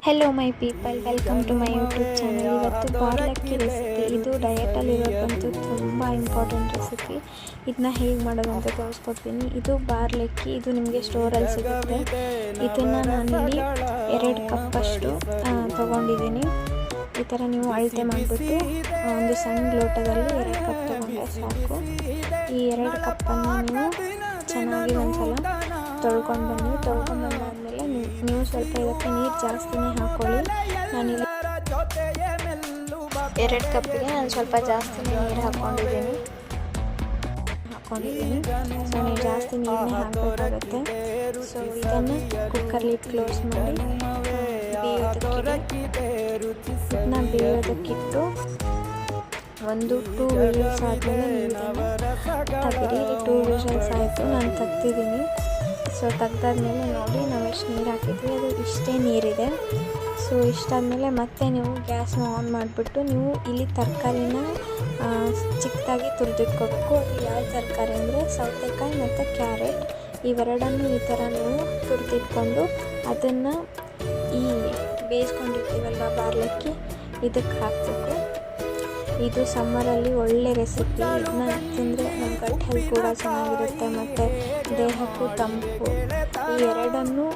Hello my people, welcome to my YouTube channel. ಇವತ್ತು ಬಾರ್ಲಕ್ಕಿ recipe. ಇದು ಡಯಟಲ್ಲಿರೋದಂತೂ ತುಂಬ ಇಂಪಾರ್ಟೆಂಟ್ ರೆಸಿಪಿ. ಇದನ್ನ ಹೇಗೆ ಮಾಡೋದು ಅಂತ ತೋರಿಸ್ಕೊಡ್ತೀನಿ. ಇದು ಬಾರ್ಲಕ್ಕಿ, ಇದು ನಿಮಗೆ ಸ್ಟೋರಲ್ಲಿ ಸಿಗುತ್ತೆ. ಇದನ್ನು ನಾನಿಲ್ಲಿ 2 ಕಪ್ಪಷ್ಟು ತೊಗೊಂಡಿದ್ದೀನಿ. ಈ ಥರ ನೀವು ಅಳತೆ ಮಾಡಿಬಿಟ್ಟು ಒಂದು ಸಣ್ಣ ಲೋಟದಲ್ಲಿ 2 ಕಪ್ ತೊಗೊಂಡ್ರೆ ಸಾಕು. ಈ 2 ಕಪ್ಪನ್ನು ನೀವು ಚೆನ್ನಾಗಿ ಒಂದ್ಸಲ ತೊಳ್ಕೊಂಡು ಬಂದಾದಮೇಲೆ ನೀವು ಸ್ವಲ್ಪ ಇದಕ್ಕೆ ನೀರು ಜಾಸ್ತಿನೇ ಹಾಕ್ಕೊಳ್ಳಿ. ನಾನಿಲ್ಲಿ 2 ಕಪ್ಪಿಗೆ ನಾನು ಸ್ವಲ್ಪ ಜಾಸ್ತಿನೇ ನೀರು ಹಾಕ್ಕೊಂಡಿದ್ದೀನಿ. ಸೊ ನೀವು ಜಾಸ್ತಿ ನೀರನ್ನೇ ಹಾಕಬೇಕಾಗುತ್ತೆ. ಸೊ ಇದನ್ನು ಕುಕ್ಕರ್ಲಿ ಕ್ಲೋಸ್ ಮಾಡಿ ಬೇಯೋದಕ್ಕಿಟ್ಟು ಒಂದು 2 ವಿಷಲ್ಸ್ ಆದಮೇಲೆ ನೀವು ತೆಗೀರಿ. 2 ವಿಷಲ್ಸ್ ಆಯಿತು, ನಾನು ತೆಗ್ದಿದ್ದೀನಿ. ಸೊ ತೆಗ್ದಾದ್ಮೇಲೆ ನೋಡಿ ನಾವು ಎಷ್ಟು ನೀರು ಹಾಕಿದ್ವಿ, ಅದು ಇಷ್ಟೇ ನೀರಿದೆ. ಸೊ ಇಷ್ಟಾದಮೇಲೆ ಮತ್ತೆ ನೀವು ಗ್ಯಾಸ್ನ ಆನ್ ಮಾಡಿಬಿಟ್ಟು ನೀವು ಇಲ್ಲಿ ತರಕಾರಿನ ಚಿಕ್ಕದಾಗಿ ತುರಿದಿಟ್ಕೋಬೇಕು. ಅದು ಯಾವ ತರಕಾರಿ ಅಂದರೆ ಸೌತೆಕಾಯಿ ಮತ್ತು ಕ್ಯಾರೆಟ್, ಇವೆರಡನ್ನು ಈ ಥರ ನೀವು ತುರಿದಿಟ್ಕೊಂಡು ಅದನ್ನು ಈ ಬೇಯಿಸ್ಕೊಂಡಿರ್ತೀವಲ್ವ ಬಾರ್ಲಕ್ಕಿ, ಇದಕ್ಕೆ ಹಾಕಬೇಕು. ಇದು ಸಮ್ಮರಲ್ಲಿ ಒಳ್ಳೆ ರೆಸಿಪಿ. ಇದನ್ನ ತಿಂದರೆ ನಮ್ಮ ಗಟ್ ಹೆಲ್ತ್ ಕೂಡ ಚೆನ್ನಾಗಿರುತ್ತೆ ಮತ್ತು ದೇಹಕ್ಕೂ ತಂಪು. ಈ ಎರಡನ್ನೂ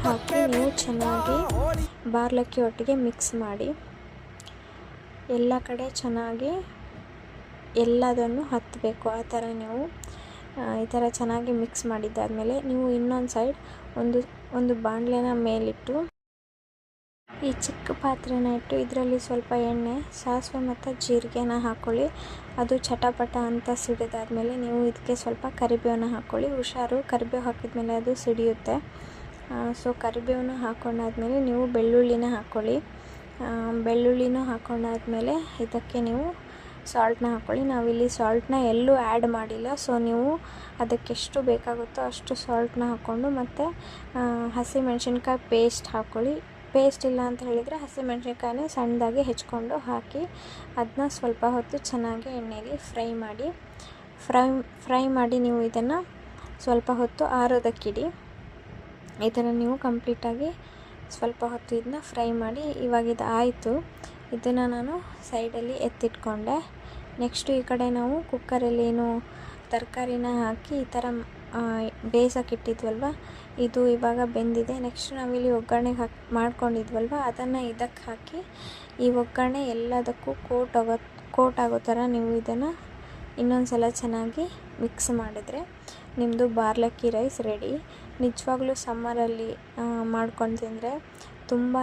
ಹಾಕಿ ನೀವು ಚೆನ್ನಾಗಿ ಬಾರ್ಲಕ್ಕಿ ಒಟ್ಟಿಗೆ ಮಿಕ್ಸ್ ಮಾಡಿ ಎಲ್ಲ ಕಡೆ ಚೆನ್ನಾಗಿ ಎಲ್ಲದನ್ನು ಹತ್ತಬೇಕು. ಆ ಥರ ನೀವು ಈ ಥರ ಚೆನ್ನಾಗಿ ಮಿಕ್ಸ್ ಮಾಡಿದ್ದಾದಮೇಲೆ ನೀವು ಇನ್ನೊಂದು ಸೈಡ್ ಒಂದು ಬಾಣಲೆನ ಮೇಲಿಟ್ಟು ಈ ಚಿಕ್ಕ ಪಾತ್ರೆನ ಇಟ್ಟು ಇದರಲ್ಲಿ ಸ್ವಲ್ಪ ಎಣ್ಣೆ, ಸಾಸಿವೆ ಮತ್ತು ಜೀರಿಗೆನ ಹಾಕ್ಕೊಳ್ಳಿ. ಅದು ಚಟಪಟ ಅಂತ ಸಿಡಿದಾದ್ಮೇಲೆ ನೀವು ಇದಕ್ಕೆ ಸ್ವಲ್ಪ ಕರಿಬೇವನ್ನ ಹಾಕ್ಕೊಳ್ಳಿ. ಹುಷಾರು, ಕರಿಬೇವು ಹಾಕಿದ್ಮೇಲೆ ಅದು ಸಿಡಿಯುತ್ತೆ. ಸೊ ಕರಿಬೇವನ್ನ ಹಾಕ್ಕೊಂಡಾದ್ಮೇಲೆ ನೀವು ಬೆಳ್ಳುಳ್ಳಿನ ಹಾಕ್ಕೊಳ್ಳಿ. ಬೆಳ್ಳುಳ್ಳಿನೂ ಹಾಕ್ಕೊಂಡಾದ್ಮೇಲೆ ಇದಕ್ಕೆ ನೀವು ಸಾಲ್ಟ್ನ ಹಾಕ್ಕೊಳ್ಳಿ. ನಾವಿಲ್ಲಿ ಸಾಲ್ಟ್ನ ಎಲ್ಲೂ ಆ್ಯಡ್ ಮಾಡಿಲ್ಲ. ಸೊ ನೀವು ಅದಕ್ಕೆಷ್ಟು ಬೇಕಾಗುತ್ತೋ ಅಷ್ಟು ಸಾಲ್ಟ್ನ ಹಾಕ್ಕೊಂಡು ಮತ್ತು ಹಸಿಮೆಣ್ಸಿನ್ಕಾಯಿ ಪೇಸ್ಟ್ ಹಾಕ್ಕೊಳ್ಳಿ. ಪೇಸ್ಟ್ ಇಲ್ಲ ಅಂತ ಹೇಳಿದರೆ ಹಸಿಮೆಣ್ಸಿನ್ಕಾಯಿನೇ ಸಣ್ಣದಾಗಿ ಹೆಚ್ಕೊಂಡು ಹಾಕಿ ಅದನ್ನ ಸ್ವಲ್ಪ ಹೊತ್ತು ಚೆನ್ನಾಗಿ ಎಣ್ಣೆಯಲ್ಲಿ ಫ್ರೈ ಮಾಡಿ ನೀವು ಇದನ್ನು ಸ್ವಲ್ಪ ಹೊತ್ತು ಆರೋದಕ್ಕಿಡಿ. ಈ ಥರ ನೀವು ಕಂಪ್ಲೀಟಾಗಿ ಸ್ವಲ್ಪ ಹೊತ್ತು ಇದನ್ನ ಫ್ರೈ ಮಾಡಿ. ಇವಾಗ ಇದು ಆಯಿತು, ಇದನ್ನು ನಾನು ಸೈಡಲ್ಲಿ ಎತ್ತಿಟ್ಕೊಂಡೆ. ನೆಕ್ಸ್ಟು ಈ ಕಡೆ ನಾವು ಕುಕ್ಕರಲ್ಲಿ ಏನು ತರಕಾರಿನ ಹಾಕಿ ಈ ಥರ ಬೇಯಿಸೋಕ್ಕಿಟ್ಟಿದ್ವಲ್ವ, ಇದು ಇವಾಗ ಬೆಂದಿದೆ. ನೆಕ್ಸ್ಟ್ ನಾವಿಲ್ಲಿ ಒಗ್ಗರಣೆಗೆ ಮಾಡ್ಕೊಂಡಿದ್ವಲ್ವ, ಅದನ್ನು ಇದಕ್ಕೆ ಹಾಕಿ ಈ ಒಗ್ಗರಣೆ ಎಲ್ಲದಕ್ಕೂ ಕೋಟ್ ಆಗೋ ಥರ ನೀವು ಇದನ್ನು ಇನ್ನೊಂದು ಸಲ ಚೆನ್ನಾಗಿ ಮಿಕ್ಸ್ ಮಾಡಿದರೆ ನಿಮ್ಮದು ಬಾರ್ಲಕ್ಕಿ ರೈಸ್ ರೆಡಿ. ನಿಜವಾಗ್ಲೂ ಸಮ್ಮರಲ್ಲಿ ಮಾಡ್ಕೊಂಡು ತಿಂದರೆ ತುಂಬ